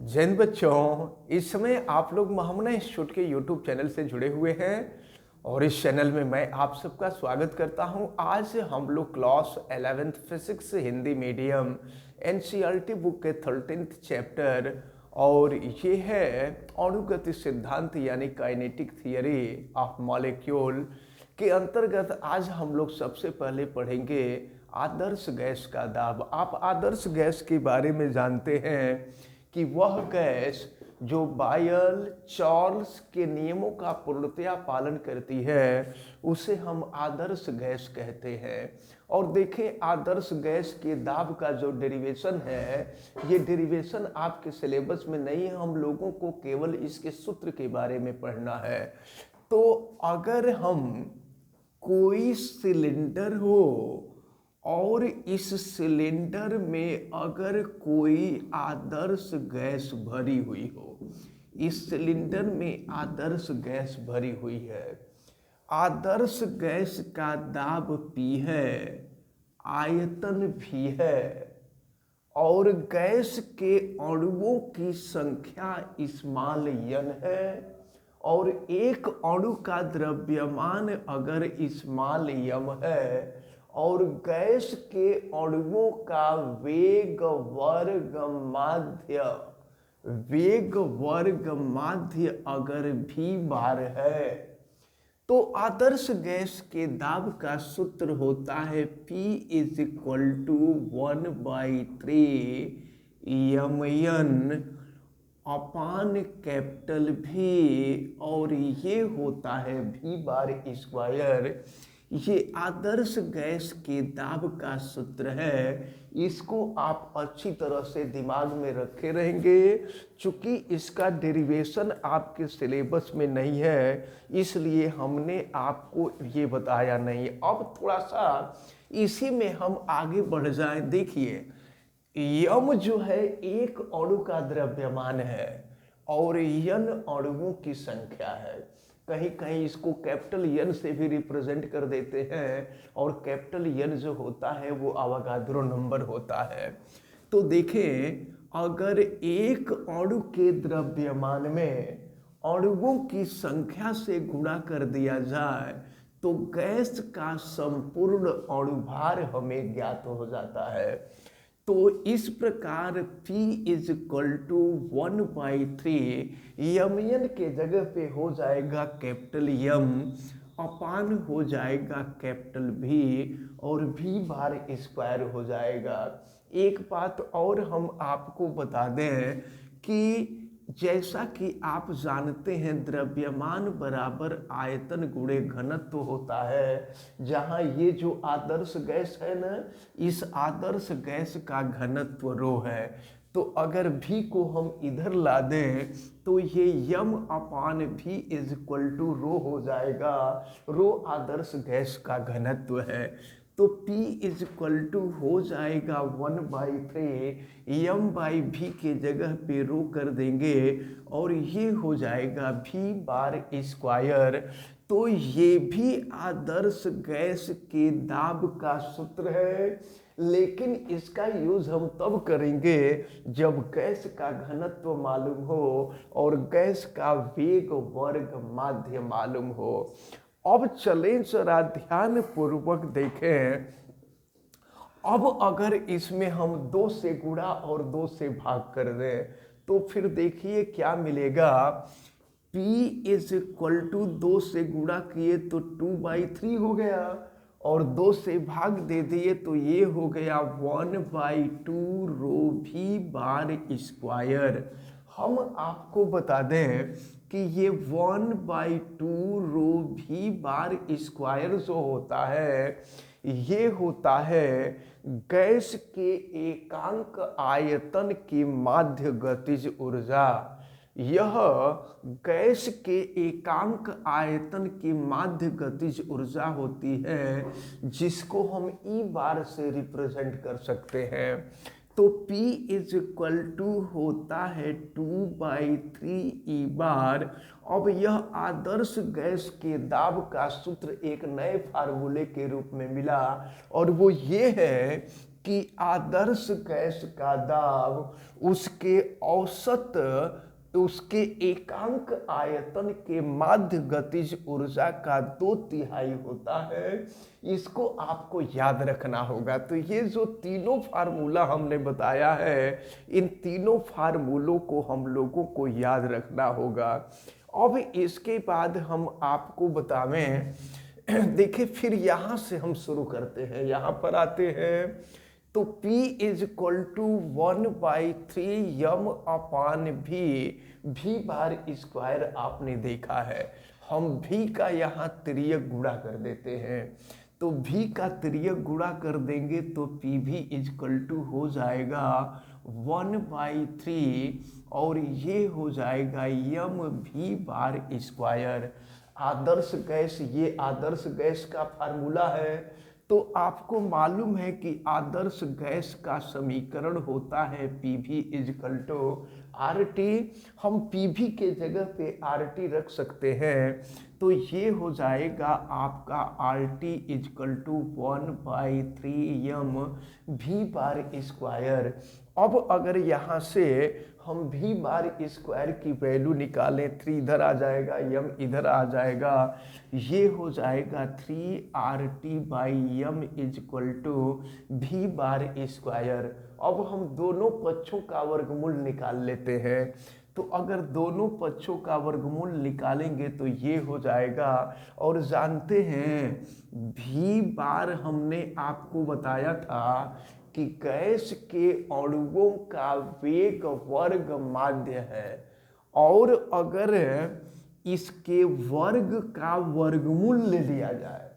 जैन बच्चों, इस समय आप लोग महामना इंस्टीट्यूट के यूट्यूब चैनल से जुड़े हुए हैं और इस चैनल में मैं आप सबका स्वागत करता हूं। आज हम लोग class 11th physics Hindi medium NCERT book के 13th चैप्टर और ये है अणुगति सिद्धांत यानी काइनेटिक थियरी ऑफ मॉलिक्यूल के अंतर्गत आज हम लोग सबसे पहले पढ़ेंगे आदर्श गैस का दाब। आप आदर्श गैस के बारे में जानते हैं कि वह गैस जो बायल चार्ल्स के नियमों का पूर्णतया पालन करती है उसे हम आदर्श गैस कहते हैं। और देखें, आदर्श गैस के दाब का जो डेरिवेशन है, ये डेरिवेशन आपके सिलेबस में नहीं है, हम लोगों को केवल इसके सूत्र के बारे में पढ़ना है। तो अगर हम कोई सिलेंडर हो और इस सिलेंडर में अगर कोई आदर्श गैस भरी हुई हो, इस सिलेंडर में आदर्श गैस भरी हुई है, आदर्श गैस का दाब P है, आयतन भी है और गैस के अणुओं की संख्या स्मॉल n है और एक अणु का द्रव्यमान अगर स्मॉल m है और गैस के अणुओं का वेग वर्ग माध्य अगर v बार है तो आदर्श गैस के दाब का सूत्र होता है P = 1/3 mn अपान V और ये होता है V बार स्क्वायर। ये आदर्श गैस के दाब का सूत्र है। इसको आप अच्छी तरह से दिमाग में रखे रहेंगे। चूंकि इसका डेरिवेशन आपके सिलेबस में नहीं है इसलिए हमने आपको ये बताया नहीं। अब थोड़ा सा इसी में हम आगे बढ़ जाएं। देखिए, यम जो है एक अणु का द्रव्यमान है और n अणुओं की संख्या है। कहीं कहीं इसको कैपिटल N से भी रिप्रेजेंट कर देते हैं और कैपिटल N जो होता है वो अवोगाद्रो नंबर होता है। तो देखें, अगर एक अणु के द्रव्यमान में अणुओं की संख्या से गुणा कर दिया जाए तो गैस का संपूर्ण अणुभार हमें ज्ञात हो जाता है। तो इस प्रकार P = 1/3 mn के जगह पे हो जाएगा कैपिटल M अपान हो जाएगा कैपिटल V और V बार स्क्वायर हो जाएगा। एक बात और हम आपको बता दें कि जैसा कि आप जानते हैं द्रव्यमान बराबर आयतन गुणे घनत्व होता है। जहां ये जो आदर्श गैस है ना, इस आदर्श गैस का घनत्व रो है। तो अगर V को हम इधर ला दें तो ये m/V = रो हो जाएगा। रो आदर्श गैस का घनत्व है। तो P हो जाएगा 1/3 m/V के जगह पे रो कर देंगे और ये हो जाएगा V बार स्क्वायर। तो ये भी आदर्श गैस के दाब का सूत्र है, लेकिन इसका यूज हम तब करेंगे जब गैस का घनत्व मालूम हो और गैस का वेग वर्ग माध्य मालूम हो। अब चलें जरा ध्यान पूर्वक देखें। अब अगर इसमें हम 2 से गुणा और 2 से भाग कर दें तो फिर देखिए क्या मिलेगा। P = 2 से गुणा किए तो 2/3 हो गया और 2 से भाग दे दिए तो ये हो गया 1/2 रो V बार स्क्वायर। हम आपको बता दें कि ये 1/2 रो V बार स्क्वायर जो होता है ये होता है गैस के एकांक आयतन की माध्य गतिज ऊर्जा। यह गैस के एकांक आयतन की माध्य गतिज ऊर्जा होती है जिसको हम E बार से रिप्रेजेंट कर सकते हैं। तो P होता है 2/3 E बार। अब यह आदर्श गैस के दाब का सूत्र एक नए फार्मूले के रूप में मिला और वो ये है उसकी आदर्श गैस का दाब उसके औसत, उसके एकांक आयतन के माध्य गतिज ऊर्जा का 2/3 होता है। इसको आपको याद रखना होगा। तो ये जो तीनों फार्मूला हमने बताया है, इन तीनों फार्मूलों को हम लोगों को याद रखना होगा। अब इसके बाद हम आपको बतावें, देखिए फिर यहाँ से हम शुरू करते हैं, यहाँ पर आते हैं तो P इज इक्वल टू 1/3 यम अपान भी बार स्क्वायर आपने देखा है। हम भी का यहाँ तिर्यक गुणा कर देते हैं, तो भी का तिर्यक गुणा कर देंगे तो पी भी इज इक्वल टू हो जाएगा 1/3 और ये हो जाएगा यम भी बार स्क्वायर। आदर्श गैस, ये आदर्श गैस का फार्मूला है। तो आपको मालूम है कि आदर्श गैस का समीकरण होता है P V is equal to R T. हम पी वी के जगह पे आर टी रख सकते हैं, तो ये हो जाएगा आपका R T is equal to 1/3 m भी बार स्क्वायर। अब अगर यहाँ से हम भी बार स्क्वायर की वैल्यू निकालें, 3 इधर आ जाएगा, यम इधर आ जाएगा, ये हो जाएगा 3RT/m इज इक्वल टू भी बार स्क्वायर। अब हम दोनों पक्षों का वर्गमूल निकाल लेते हैं। तो अगर दोनों पक्षों का वर्गमूल निकालेंगे तो ये हो जाएगा, और जानते हैं भी बार हमने आपको बताया था कि गैस के अणुओं का वेग वर्ग माध्य है, और अगर इसके वर्ग का वर्गमूल ले लिया जाए,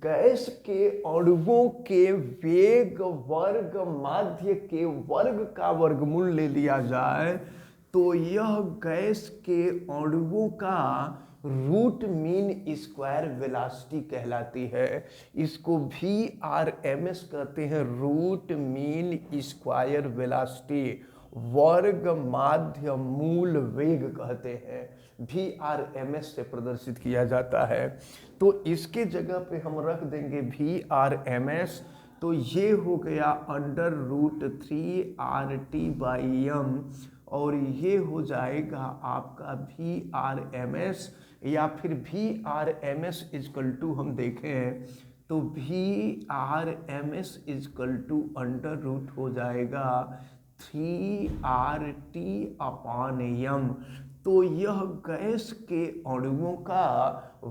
गैस के अणुओं के वेग वर्ग माध्य के वर्ग का वर्गमूल ले लिया जाए, तो यह गैस के अणुओं का रूट मीन स्क्वायर वेलोसिटी कहलाती है। इसको VRMS कहते हैं, रूट मीन स्क्वायर वेलोसिटी, वर्ग माध्य मूल वेग कहते हैं। VRMS से प्रदर्शित किया जाता है। तो इसके जगह पे हम रख देंगे VRMS, तो ये हो गया √3RT/m, और ये हो जाएगा आपका VRMS, या फिर VRMS इजकल टू हम देखें तो VRMS इजकल टू √ हो जाएगा 3RT/m। तो यह गैस के अणुओं का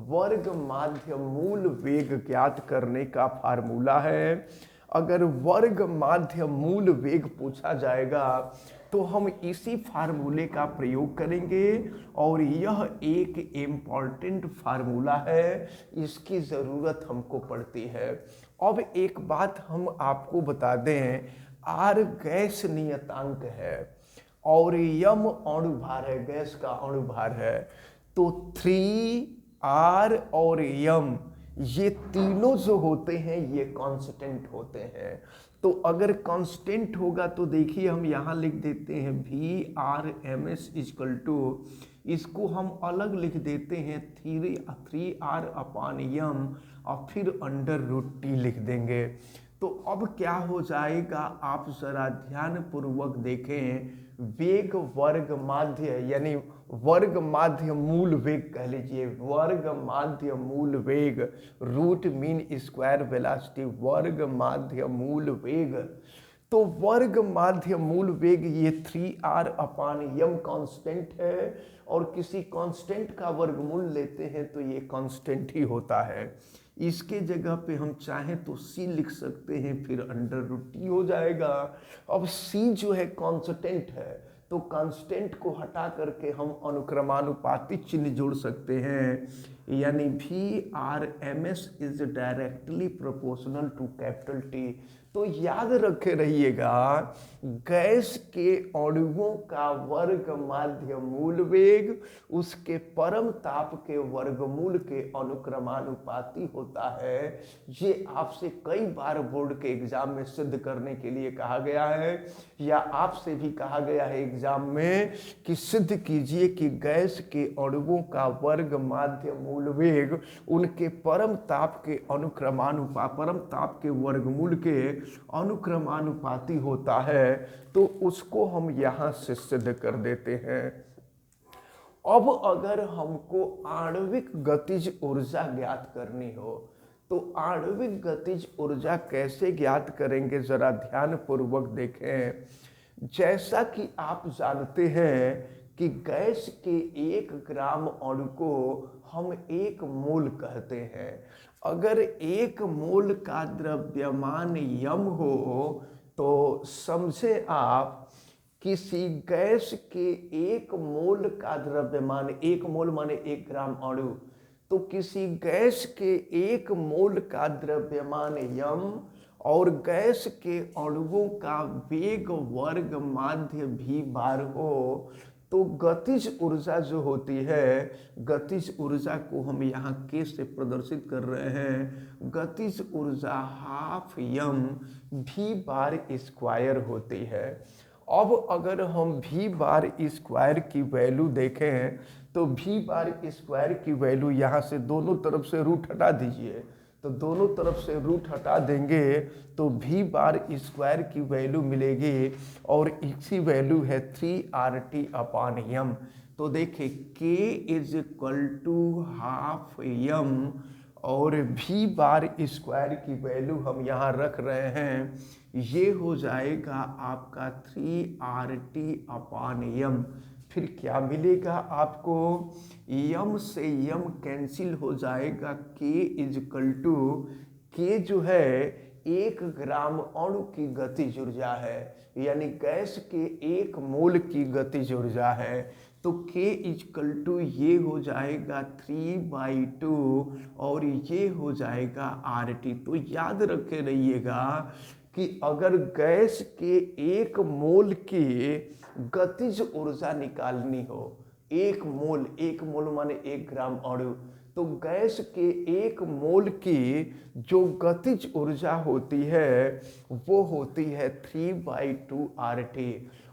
वर्ग माध्य मूल वेग ज्ञात करने का फार्मूला है। अगर वर्ग माध्य मूल वेग पूछा जाएगा तो हम इसी फार्मूले का प्रयोग करेंगे, और यह एक इम्पॉर्टेंट फार्मूला है, इसकी ज़रूरत हमको पड़ती है। अब एक बात हम आपको बता दें, आर गैस नियतांक है और यम अणुभार है, गैस का अणुभार है। तो 3R और यम, ये तीनों जो होते हैं ये कांस्टेंट होते हैं। तो अगर कांस्टेंट होगा तो देखिए हम यहाँ लिख देते हैं VRMS इजकल टू, इसको हम अलग लिख देते हैं 3R/m, और फिर √T लिख देंगे। तो अब क्या हो जाएगा, आप जरा ध्यान पूर्वक देखें, वेग वर्ग माध्य, यानी वर्ग माध्य मूल वेग कह लीजिए, वर्ग माध्य मूल वेग, रूट मीन स्क्वायर वेलोसिटी, वर्ग माध्य मूल वेग। तो वर्ग माध्य मूल वेग ये 3R/m कांस्टेंट है, और किसी कांस्टेंट का वर्गमूल लेते हैं तो ये कांस्टेंट ही होता है। इसके जगह पे हम चाहें तो C लिख सकते हैं, फिर √T हो जाएगा। अब C जो है कांस्टेंट है, तो कांस्टेंट को हटा करके हम अनुक्रमानुपाती चिन्ह जोड़ सकते हैं, यानी VRMS is directly proportional to capital T। तो याद रखे रहिएगा, गैस के अणुओं का वर्ग माध्य मूल वेग उसके परम ताप के वर्गमूल के अनुक्रमानुपाती होता है। ये आपसे कई बार बोर्ड के एग्जाम में सिद्ध करने के लिए कहा गया है, या आपसे भी कहा गया है एग्जाम में कि सिद्ध कीजिए कि गैस के अणुओं का वर्ग माध्य मूल वेग उनके परम ताप के अनुक्रमानुपात, परम ताप के वर्गमूल के अनुक्रमानुपाती होता है, तो उसको हम यहाँ से सिद्ध कर देते हैं। अब अगर हमको आणविक गतिज ऊर्जा ज्ञात करनी हो, तो आणविक गतिज ऊर्जा कैसे ज्ञात करेंगे, जरा ध्यान पूर्वक देखें। जैसा कि आप जानते हैं कि गैस के 1 ग्राम अणु को हम 1 मोल कहते हैं। अगर 1 मोल का द्रव्यमान यम हो, तो समझे आप किसी गैस के 1 मोल का द्रव्यमान, 1 मोल माने 1 ग्राम अणु, तो किसी गैस के 1 मोल का द्रव्यमान यम और गैस के अणुओं का वेग वर्ग माध्य भी बार हो, तो गतिज ऊर्जा जो होती है, गतिज ऊर्जा को हम यहाँ के से प्रदर्शित कर रहे हैं। गतिज ऊर्जा हाफ यम भी बार स्क्वायर होती है। अब अगर हम भी बार स्क्वायर की वैल्यू देखें, तो भी बार स्क्वायर की वैल्यू यहाँ से दोनों तरफ से रूट हटा दीजिए, तो दोनों तरफ से रूट हटा देंगे तो भी बार स्क्वायर की वैल्यू मिलेगी, और इसकी वैल्यू है 3RT/m। तो देखिए K = हाफ यम और भी बार स्क्वायर की वैल्यू हम यहाँ रख रहे हैं, ये हो जाएगा आपका 3RT/m। फिर क्या मिलेगा आपको, यम से यम कैंसिल हो जाएगा, K जो है 1 ग्राम अणु की गतिज ऊर्जा है, यानी गैस के 1 मोल की गतिज ऊर्जा है। तो K ये हो जाएगा 3/2 और ये हो जाएगा RT। तो याद रखे रहिएगा कि अगर गैस के 1 मोल की गतिज ऊर्जा निकालनी हो, 1 मोल माने 1 ग्राम अणु, तो गैस के 1 मोल की जो गतिज ऊर्जा होती है वो होती है 3/2 RT।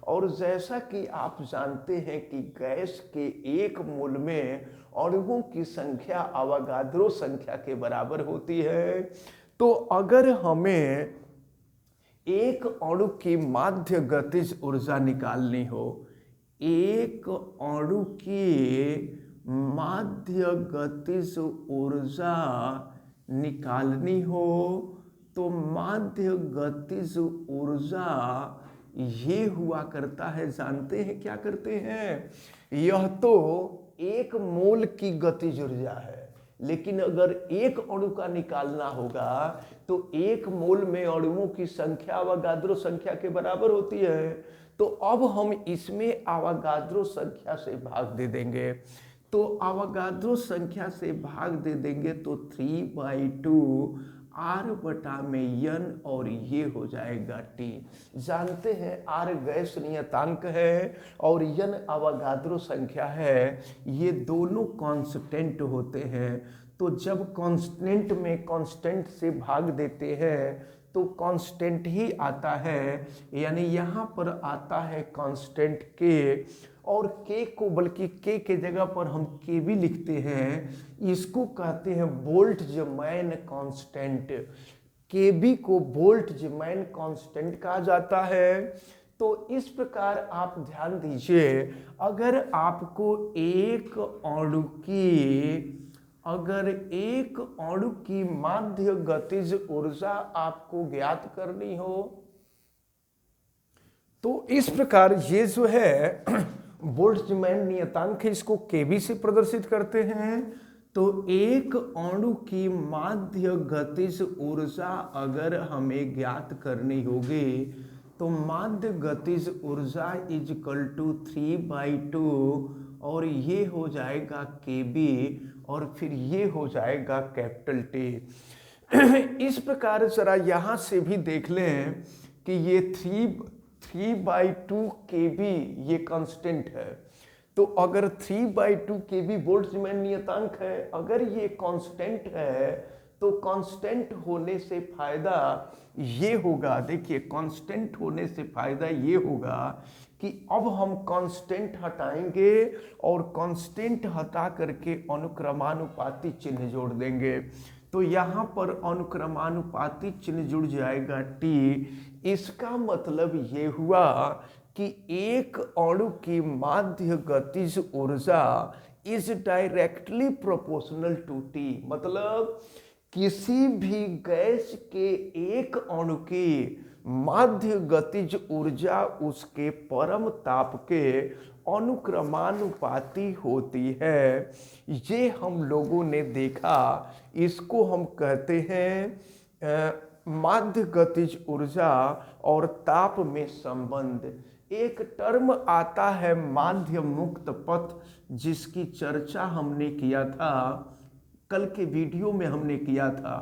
और जैसा कि आप जानते हैं कि गैस के 1 मोल में अणुओं की संख्या अवोगाद्रो संख्या के बराबर होती है, तो अगर हमें एक अणु की माध्य गतिज ऊर्जा निकालनी हो, एक अणु की माध्य गतिज ऊर्जा निकालनी हो, तो माध्य गतिज ऊर्जा ये हुआ करता है, जानते हैं क्या करते हैं, यह तो 1 मोल की गतिज ऊर्जा है, लेकिन अगर एक अणु का निकालना होगा तो 1 मोल में अणुओं की संख्या अवोगाद्रो संख्या के बराबर होती है। तो अब हम इसमें अवोगाद्रो संख्या से भाग दे देंगे, तो अवोगाद्रो संख्या से भाग दे देंगे तो 3/2 R/N और ये हो जाएगा T। जानते हैं R गैस नियतांक है और N अवोगाद्रो संख्या है, ये दोनों कांस्टेंट होते हैं। तो जब कांस्टेंट में कांस्टेंट से भाग देते हैं तो कांस्टेंट ही आता है, यानी यहाँ पर आता है कांस्टेंट K, और K को बल्कि K के जगह पर हम K भी लिखते हैं, इसको कहते हैं बोल्ट्जमैन कांस्टेंट। KB को बोल्ट्जमैन कांस्टेंट कहा जाता है। तो इस प्रकार आप ध्यान दीजिए, अगर आपको एक अणु की माध्य गतिज ऊर्जा आपको ज्ञात करनी हो, तो इस प्रकार ये जो है बोल्ट्जमैन नियतांक है, इसको केबी से प्रदर्शित करते हैं। तो एक अणु की माध्य गतिज ऊर्जा अगर हमें ज्ञात करनी होगी, तो माध्य गतिज ऊर्जा = 3/2 और ये हो जाएगा KB और फिर ये हो जाएगा T। इस प्रकार जरा यहाँ से भी देख लें कि ये 3/2 KB ये कांस्टेंट है। तो अगर 3/2 KB बोल्ट्जमैन नियतांक है, अगर ये कांस्टेंट है, तो कांस्टेंट होने से फायदा ये होगा, देखिए कांस्टेंट होने से फायदा ये होगा कि अब हम कांस्टेंट हटाएंगे और कांस्टेंट हटा करके अनुक्रमानुपाती चिन्ह जोड़ देंगे। तो यहाँ पर अनुक्रमानुपाती चिन्ह जुड़ जाएगा टी। इसका मतलब ये हुआ कि एक अणु की माध्य गतिज ऊर्जा is directly proportional to T. मतलब किसी भी गैस के एक अणु की माध्य गतिज ऊर्जा उसके परम ताप के अनुक्रमानुपाती होती है। ये हम लोगों ने देखा, इसको हम कहते हैं माध्य गतिज ऊर्जा और ताप में संबंध। एक टर्म आता है माध्य मुक्त पथ, जिसकी चर्चा हमने किया था, कल के वीडियो में हमने किया था।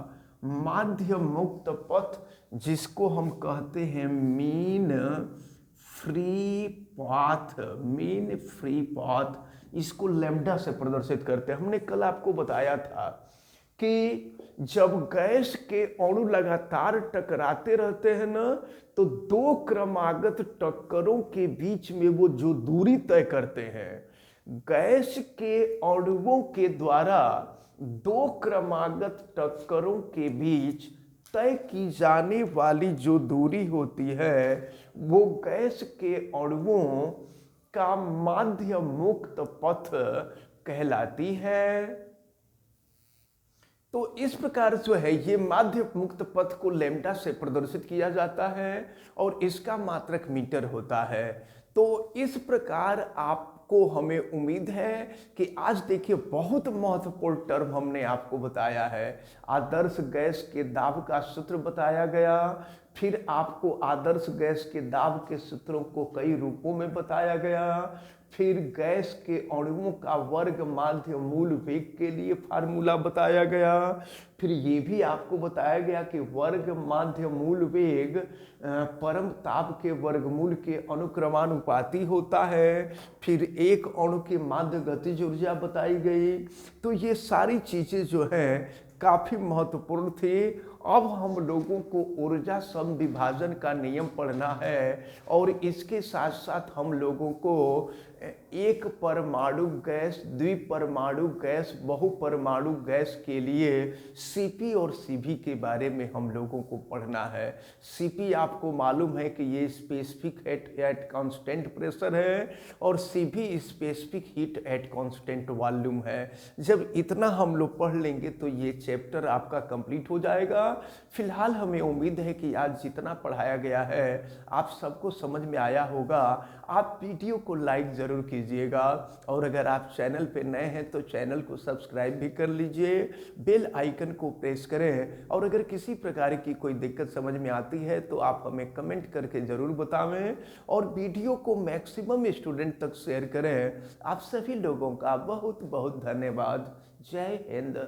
माध्य मुक्त पथ जिसको हम कहते हैं mean free path, mean free path, इसको लैम्डा से प्रदर्शित करते हैं। हमने कल आपको बताया था कि जब गैस के अणु लगातार टकराते रहते हैं ना, तो दो क्रमागत टक्करों के बीच में वो जो दूरी तय करते हैं, गैस के अणुओं के द्वारा दो क्रमागत टक्करों के बीच तय की जाने वाली जो दूरी होती है, वो गैस के अणुओं का माध्य मुक्त पथ कहलाती है। तो इस प्रकार जो है ये माध्य मुक्त पथ को लैम्डा से प्रदर्शित किया जाता है और इसका मात्रक मीटर होता है। तो इस प्रकार आपको, हमें उम्मीद है कि आज देखिए बहुत महत्वपूर्ण टर्म हमने आपको बताया है। आदर्श गैस के दाब का सूत्र बताया गया, फिर आपको आदर्श गैस के दाब के सूत्रों को कई रूपों में बताया गया, फिर गैस के अणुओं का वर्ग माध्य मूल वेग के लिए फार्मूला बताया गया, फिर ये भी आपको बताया गया कि वर्ग माध्य मूल वेग परम ताप के वर्गमूल के अनुक्रमानुपाती होता है, फिर एक अणु की माध्य गतिज ऊर्जा बताई गई। तो ये सारी चीज़ें जो हैं काफ़ी महत्वपूर्ण थी। अब हम लोगों को ऊर्जा समविभाजन का नियम पढ़ना है और इसके साथ साथ हम लोगों को एक परमाणु गैस, द्विपरमाणु गैस, बहुपरमाणु गैस के लिए सीपी और सीवी के बारे में हम लोगों को पढ़ना है। सीपी आपको मालूम है कि ये specific heat at constant pressure है और CV specific heat at constant volume है। जब इतना हम लोग पढ़ लेंगे तो ये चैप्टर आपका कंप्लीट हो जाएगा। फिलहाल हमें उम्मीद है कि आज जितना पढ़ाया गया है आप सबको समझ में आया होगा। आप वीडियो को लाइक ज़रूर कीजिएगा और अगर आप चैनल पे नए हैं तो चैनल को सब्सक्राइब भी कर लीजिए, बेल आइकन को प्रेस करें और अगर किसी प्रकार की कोई दिक्कत समझ में आती है तो आप हमें कमेंट करके ज़रूर बतावें और वीडियो को मैक्सिमम स्टूडेंट तक शेयर करें। आप सभी लोगों का बहुत बहुत धन्यवाद। जय हिंद।